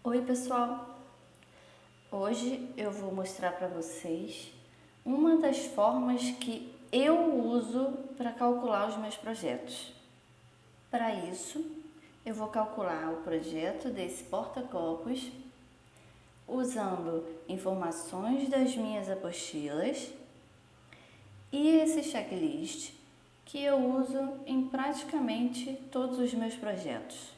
Oi pessoal, hoje eu vou mostrar para vocês uma das formas que eu uso para calcular os meus projetos. Para isso, eu vou calcular o projeto desse porta-copos usando informações das minhas apostilas e esse checklist que eu uso em praticamente todos os meus projetos.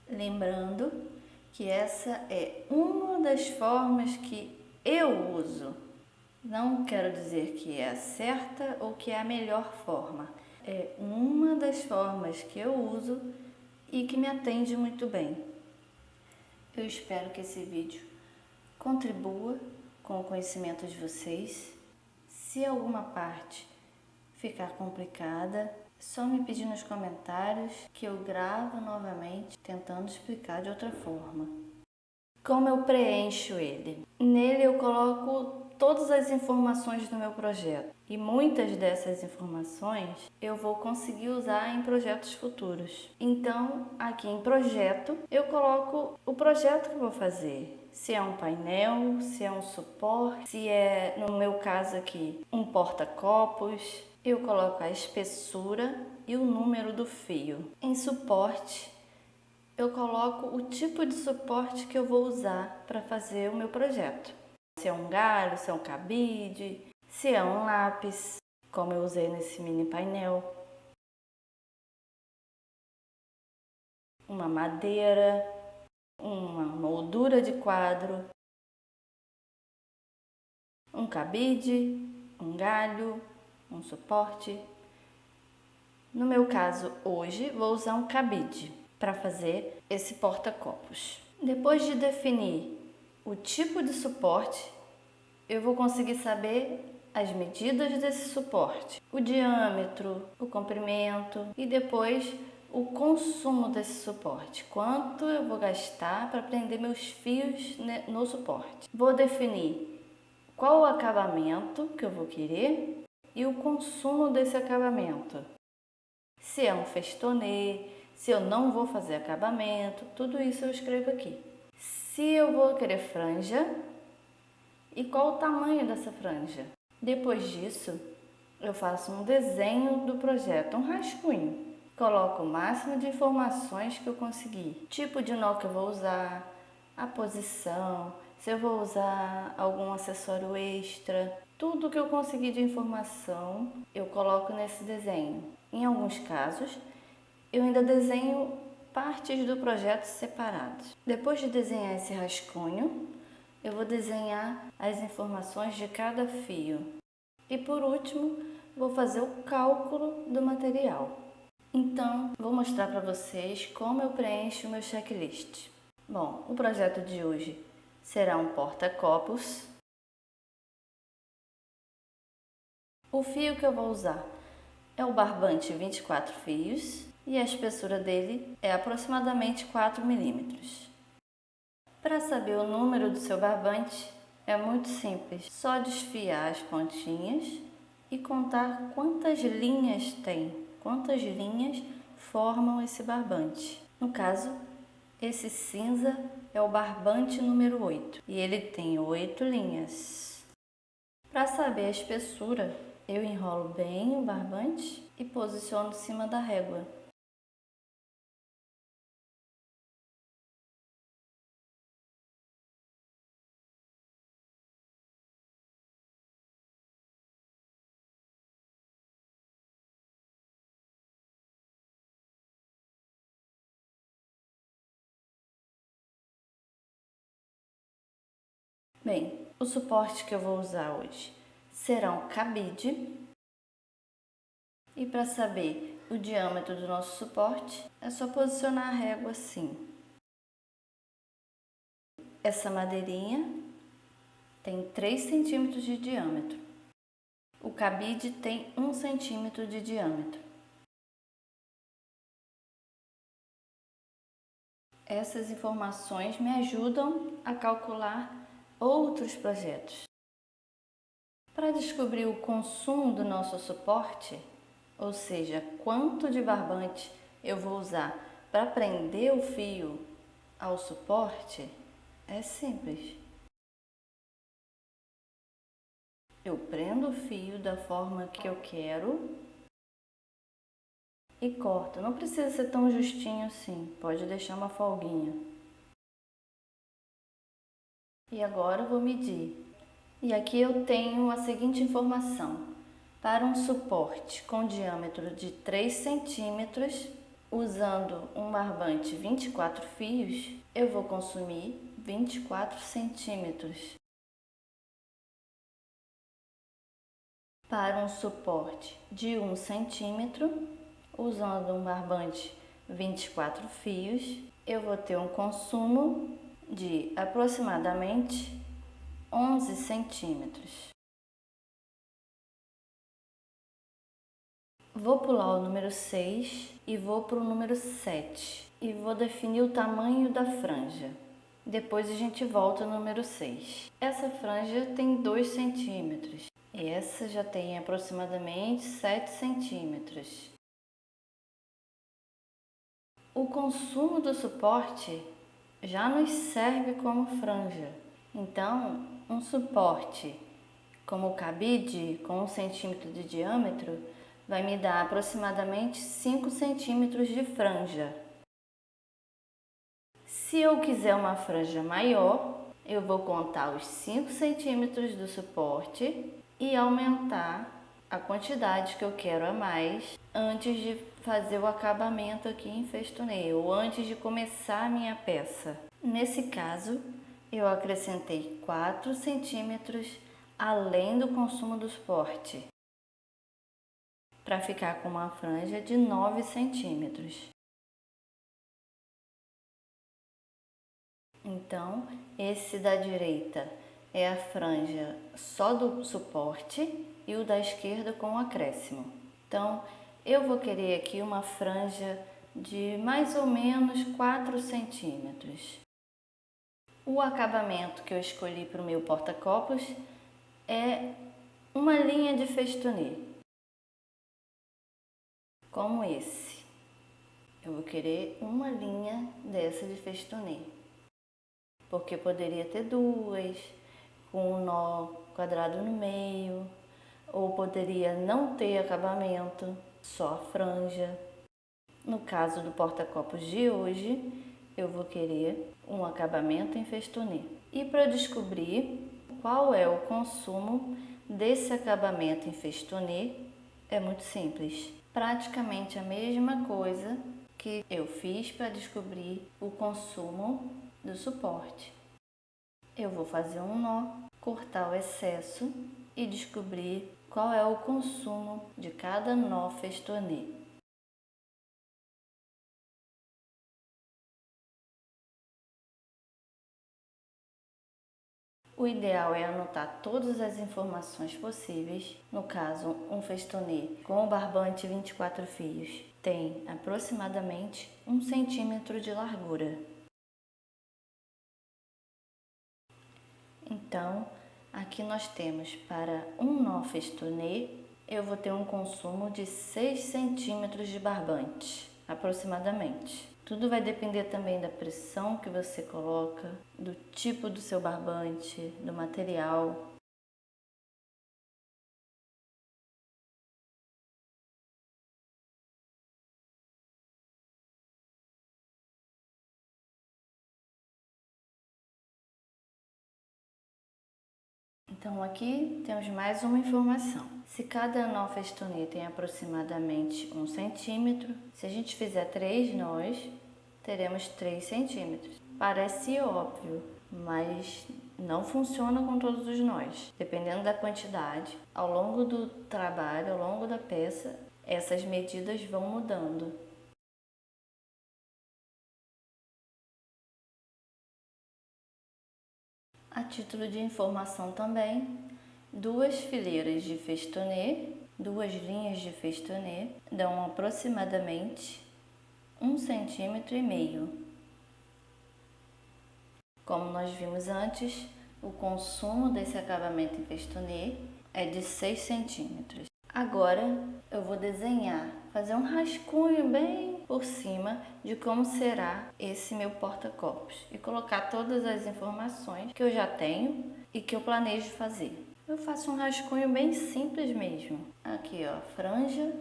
Lembrando que essa é uma das formas que eu uso. Não quero dizer que é a certa ou que é a melhor forma. É uma das formas que eu uso e que me atende muito bem. Eu espero que esse vídeo contribua com o conhecimento de vocês. Se alguma parte ficar complicada, é só me pedir nos comentários que eu gravo novamente tentando explicar de outra forma. Como eu preencho ele? Nele eu coloco todas as informações do meu projeto e muitas dessas informações eu vou conseguir usar em projetos futuros. Então, aqui em projeto, eu coloco o projeto que eu vou fazer. Se é um painel, se é um suporte, se é, no meu caso aqui, um porta-copos. Eu coloco a espessura e o número do fio. Em suporte, eu coloco o tipo de suporte que eu vou usar para fazer o meu projeto. Se é um galho, se é um cabide, se é um lápis, como eu usei nesse mini painel, uma madeira, uma moldura de quadro, um cabide, um galho, um suporte. No meu caso, hoje, vou usar um cabide para fazer esse porta-copos. Depois de definir o tipo de suporte, eu vou conseguir saber as medidas desse suporte, o diâmetro, o comprimento e depois o consumo desse suporte, quanto eu vou gastar para prender meus fios no suporte. Vou definir qual o acabamento que eu vou querer e o consumo desse acabamento. Se é um festonê, se eu não vou fazer acabamento, tudo isso eu escrevo aqui. Se eu vou querer franja e qual o tamanho dessa franja. Depois disso, eu faço um desenho do projeto, um rascunho. Coloco o máximo de informações que eu conseguir. Tipo de nó que eu vou usar, a posição, se eu vou usar algum acessório extra. Tudo que eu conseguir de informação, eu coloco nesse desenho. Em alguns casos, eu ainda desenho partes do projeto separadas. Depois de desenhar esse rascunho, eu vou desenhar as informações de cada fio. E por último, vou fazer o cálculo do material. Então, vou mostrar para vocês como eu preencho o meu checklist. Bom, o projeto de hoje será um porta-copos. O fio que eu vou usar é o barbante 24 fios e a espessura dele é aproximadamente 4 milímetros. Para saber o número do seu barbante, é muito simples, só desfiar as pontinhas e contar quantas linhas tem, quantas linhas formam esse barbante. No caso, esse cinza é o barbante número 8 e ele tem 8 linhas. Para saber a espessura, eu enrolo bem o barbante e posiciono em cima da régua. Bem, o suporte que eu vou usar hoje será um cabide. E para saber o diâmetro do nosso suporte, é só posicionar a régua assim. Essa madeirinha tem 3 centímetros de diâmetro. O cabide tem 1 centímetro de diâmetro. Essas informações me ajudam a calcular outros projetos. Para descobrir o consumo do nosso suporte, ou seja, quanto de barbante eu vou usar para prender o fio ao suporte é simples. Eu prendo o fio da forma que eu quero e corto. Não precisa ser tão justinho assim, pode deixar uma folguinha. E agora eu vou medir. E aqui eu tenho a seguinte informação. Para um suporte com diâmetro de 3 centímetros, usando um barbante 24 fios, eu vou consumir 24 centímetros. Para um suporte de 1 centímetro, usando um barbante 24 fios, eu vou ter um consumo de aproximadamente 11 centímetros. Vou pular o número 6 e vou para o número 7 e vou definir o tamanho da franja. Depois a gente volta ao número 6. Essa franja tem 2 centímetros e essa já tem aproximadamente 7 centímetros. O consumo do suporte já nos serve como franja. Então, um suporte como o cabide com 1 centímetro de diâmetro vai me dar aproximadamente 5 centímetros de franja. Se eu quiser uma franja maior, eu vou contar os 5 centímetros do suporte e aumentar a quantidade que eu quero a mais antes de fazer o acabamento aqui em festonê ou antes de começar a minha peça. Nesse caso, eu acrescentei 4 centímetros além do consumo do suporte, para ficar com uma franja de 9 centímetros. Então, esse da direita é a franja só do suporte e o da esquerda com o acréscimo. Então, eu vou querer aqui uma franja de mais ou menos 4 centímetros. O acabamento que eu escolhi para o meu porta-copos é uma linha de festonê, como esse. Eu vou querer uma linha dessa de festonê, porque poderia ter duas, com um nó quadrado no meio, ou poderia não ter acabamento, só a franja. No caso do porta-copos de hoje, eu vou querer um acabamento em festonê. E para descobrir qual é o consumo desse acabamento em festonê, é muito simples. Praticamente a mesma coisa que eu fiz para descobrir o consumo do suporte. Eu vou fazer um nó, cortar o excesso e descobrir qual é o consumo de cada nó festonê. O ideal é anotar todas as informações possíveis. No caso, um festonê com o barbante 24 fios tem aproximadamente 1 centímetro de largura. Então, aqui nós temos para um nó festonê, eu vou ter um consumo de 6 centímetros de barbante, aproximadamente. Tudo vai depender também da pressão que você coloca, do tipo do seu barbante, do material. Então aqui temos mais uma informação. Se cada nó festonê tem aproximadamente 1 centímetro, se a gente fizer 3 nós, teremos 3 centímetros. Parece óbvio, mas não funciona com todos os nós. Dependendo da quantidade, ao longo do trabalho, ao longo da peça, essas medidas vão mudando. A título de informação também, 2 fileiras de festonê, 2 linhas de festonê, dão aproximadamente 1,5 centímetro. Como nós vimos antes, o consumo desse acabamento em festonê é de 6 centímetros. Agora eu vou desenhar, fazer um rascunho bem por cima de como será esse meu porta-copos e colocar todas as informações que eu já tenho e que eu planejo fazer. Eu faço um rascunho bem simples mesmo. Aqui, ó, franja.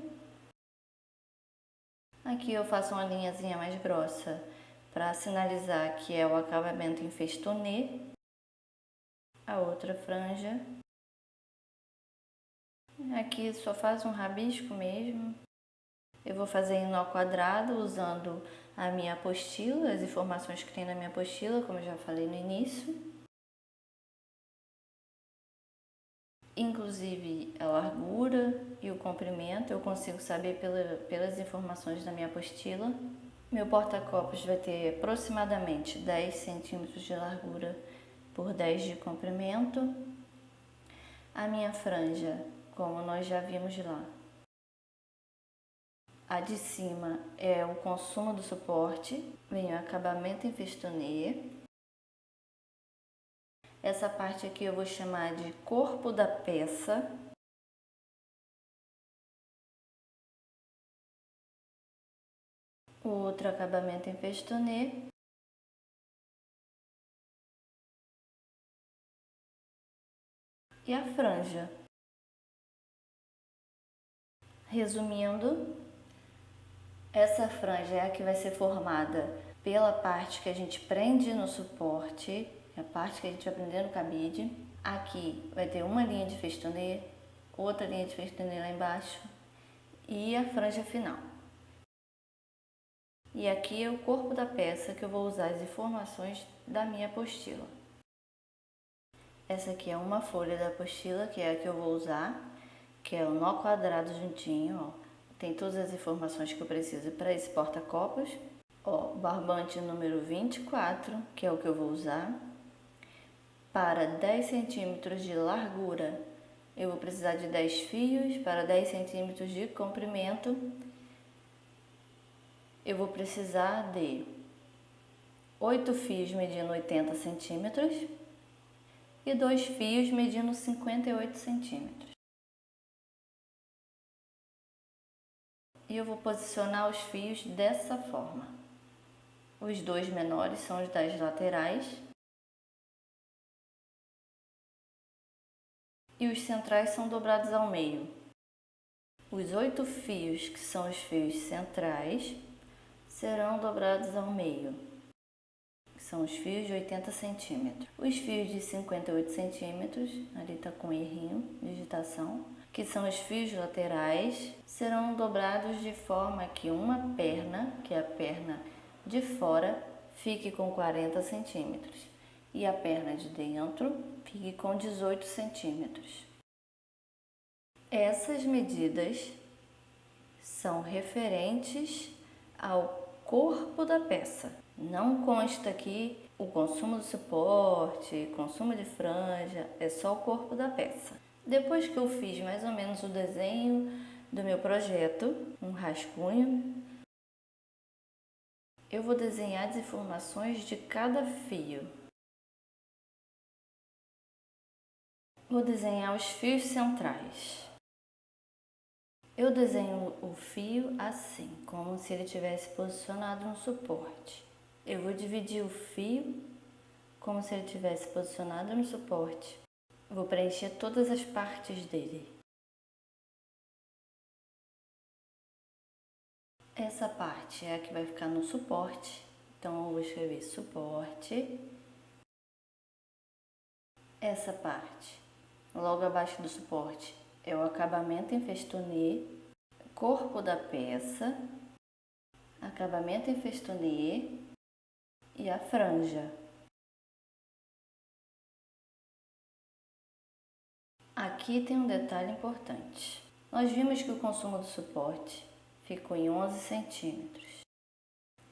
Aqui eu faço uma linhazinha mais grossa para sinalizar que é o acabamento em festonê. A outra franja. Aqui só faz um rabisco mesmo. Eu vou fazer em nó quadrado usando a minha apostila, as informações que tem na minha apostila, como eu já falei no início. Inclusive a largura e o comprimento eu consigo saber pelas informações da minha apostila. Meu porta-copos vai ter aproximadamente 10 centímetros de largura por 10 de comprimento. A minha franja, como nós já vimos lá, a de cima é o consumo do suporte, vem o acabamento em festonê. Essa parte aqui eu vou chamar de corpo da peça. O outro acabamento em festonê. E a franja. Resumindo, essa franja é a que vai ser formada pela parte que a gente prende no suporte, a parte que a gente vai prender no cabide. Aqui vai ter uma linha de festonê, outra linha de festonê lá embaixo e a franja final. E aqui é o corpo da peça que eu vou usar as informações da minha apostila. Essa aqui é uma folha da apostila, que é a que eu vou usar, que é o nó quadrado juntinho, ó. Tem todas as informações que eu preciso para esse porta-copos. Ó, barbante número 24, que é o que eu vou usar. Para 10 centímetros de largura, eu vou precisar de 10 fios. Para 10 centímetros de comprimento, eu vou precisar de 8 fios medindo 80 centímetros e 2 fios medindo 58 centímetros. E eu vou posicionar os fios dessa forma. Os dois menores são os das laterais e os centrais são dobrados ao meio. Os 8 fios, que são os fios centrais, serão dobrados ao meio, que são os fios de 80 centímetros. Os fios de 58 centímetros, ali está com errinho, digitação, que são os fios laterais, serão dobrados de forma que uma perna, que é a perna de fora, fique com 40 centímetros e a perna de dentro fique com 18 centímetros. Essas medidas são referentes ao corpo da peça. Não consta aqui o consumo do suporte, consumo de franja, é só o corpo da peça. Depois que eu fiz mais ou menos o desenho do meu projeto, um rascunho, eu vou desenhar as informações de cada fio. Vou desenhar os fios centrais. Eu desenho o fio assim, como se ele tivesse posicionado no suporte. Eu vou dividir o fio como se ele tivesse posicionado no suporte. Vou preencher todas as partes dele. Essa parte é a que vai ficar no suporte, então eu vou escrever suporte. Essa parte, logo abaixo do suporte, é o acabamento em festonê, corpo da peça, acabamento em festonê e a franja. Aqui tem um detalhe importante. Nós vimos que o consumo do suporte ficou em 11 centímetros.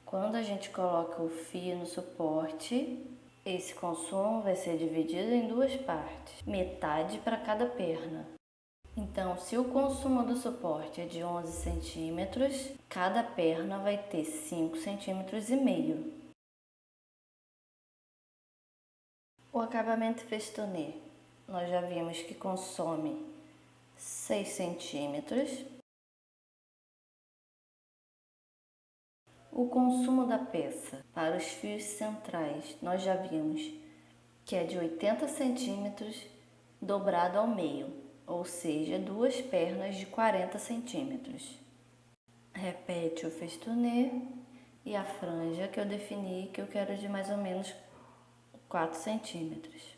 Quando a gente coloca o fio no suporte, esse consumo vai ser dividido em duas partes, metade para cada perna. Então, se o consumo do suporte é de 11 centímetros, cada perna vai ter 5,5 centímetros. O acabamento festonê, nós já vimos que consome 6 centímetros. O consumo da peça para os fios centrais, nós já vimos que é de 80 centímetros dobrado ao meio, ou seja, 2 pernas de 40 centímetros. Repete o festonê e a franja que eu defini que eu quero de mais ou menos 4 centímetros.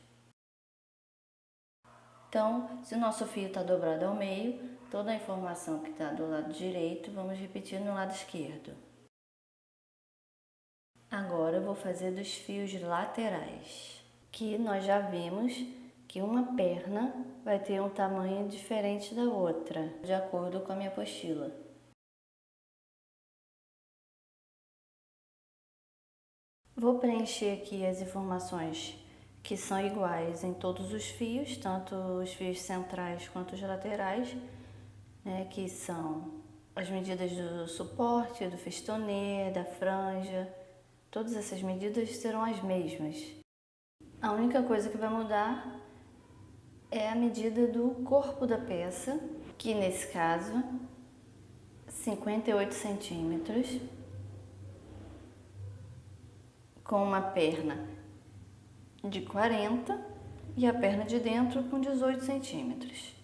Então, se o nosso fio está dobrado ao meio, toda a informação que está do lado direito, vamos repetir no lado esquerdo. Agora eu vou fazer dos fios laterais, que nós já vimos que uma perna vai ter um tamanho diferente da outra, de acordo com a minha apostila. Vou preencher aqui as informações que são iguais em todos os fios, tanto os fios centrais quanto os laterais, né, que são as medidas do suporte, do festonê, da franja. Todas essas medidas serão as mesmas. A única coisa que vai mudar é a medida do corpo da peça, que nesse caso 58 centímetros, com uma perna de 40 e a perna de dentro com 18 centímetros.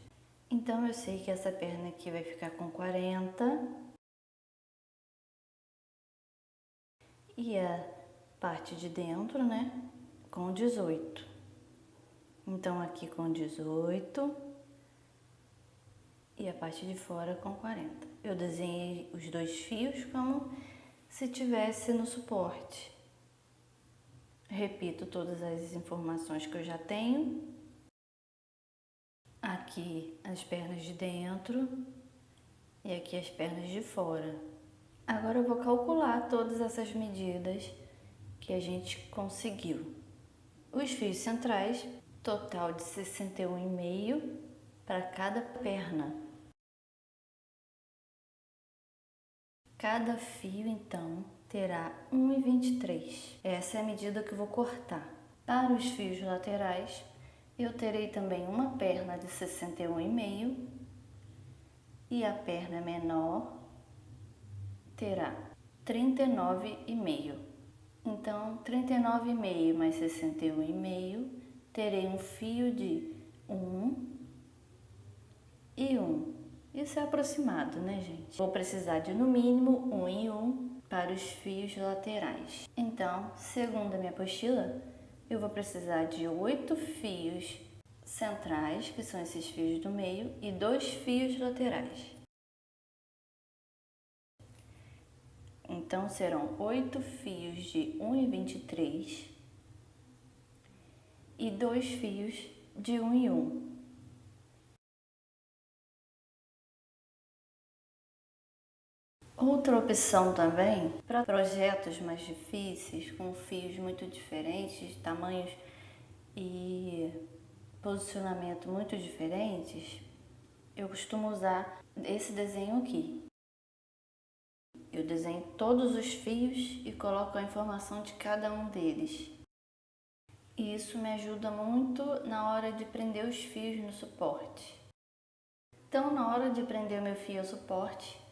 Então eu sei que essa perna aqui vai ficar com 40 e a parte de dentro, né, com 18. Então aqui com 18 e a parte de fora com 40. Eu desenhei os dois fios como se tivesse no suporte. Repito todas as informações que eu já tenho. Aqui as pernas de dentro e aqui as pernas de fora. Agora eu vou calcular todas essas medidas que a gente conseguiu. Os fios centrais, total de 61,5 para cada perna. Cada fio, então, terá 1,23. Essa é a medida que eu vou cortar. Para os fios laterais, eu terei também uma perna de 61,5 e a perna menor terá 39,5. Então, 39,5 mais 61,5, terei um fio de 1 e 1. Isso é aproximado, né, gente? Vou precisar de no mínimo 1 e 1 para os fios laterais. Então, segundo a minha apostila, eu vou precisar de 8 fios centrais, que são esses fios do meio, e 2 fios laterais. Então, serão 8 fios de 1,23 e 2 fios de 1 e 1. Outra opção também, para projetos mais difíceis, com fios muito diferentes, tamanhos e posicionamento muito diferentes, eu costumo usar esse desenho aqui. Eu desenho todos os fios e coloco a informação de cada um deles. E isso me ajuda muito na hora de prender os fios no suporte. Então, na hora de prender o meu fio ao suporte,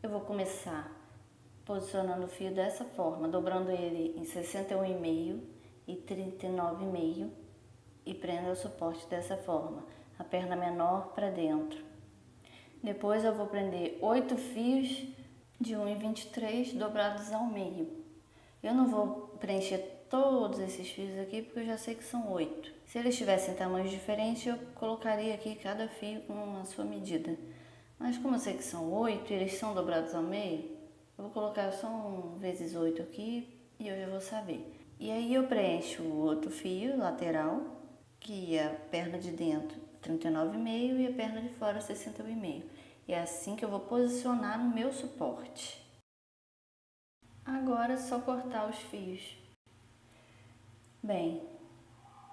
eu vou começar posicionando o fio dessa forma, dobrando ele em 61,5 e 39,5 e prendo o suporte dessa forma, a perna menor para dentro. Depois eu vou prender 8 fios de 1,23 dobrados ao meio. Eu não vou preencher todos esses fios aqui porque eu já sei que são 8. Se eles tivessem tamanhos diferentes, eu colocaria aqui cada fio com a sua medida. Mas como eu sei que são 8 e eles são dobrados ao meio, eu vou colocar só 1 vezes 8 aqui e eu já vou saber. E aí eu preencho o outro fio lateral, que é a perna de dentro 39,5 e a perna de fora 61,5. E é assim que eu vou posicionar no meu suporte. Agora é só cortar os fios. Bem,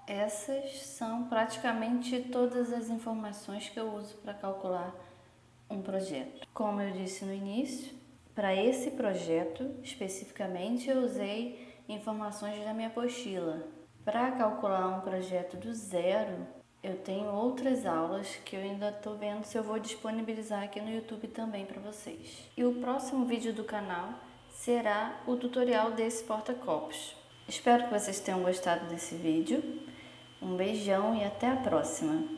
essas são praticamente todas as informações que eu uso para calcular um projeto. Como eu disse no início, para esse projeto especificamente eu usei informações da minha apostila. Para calcular um projeto do zero, eu tenho outras aulas que eu ainda estou vendo se eu vou disponibilizar aqui no YouTube também para vocês. E o próximo vídeo do canal será o tutorial desse porta-copos. Espero que vocês tenham gostado desse vídeo. Um beijão e até a próxima!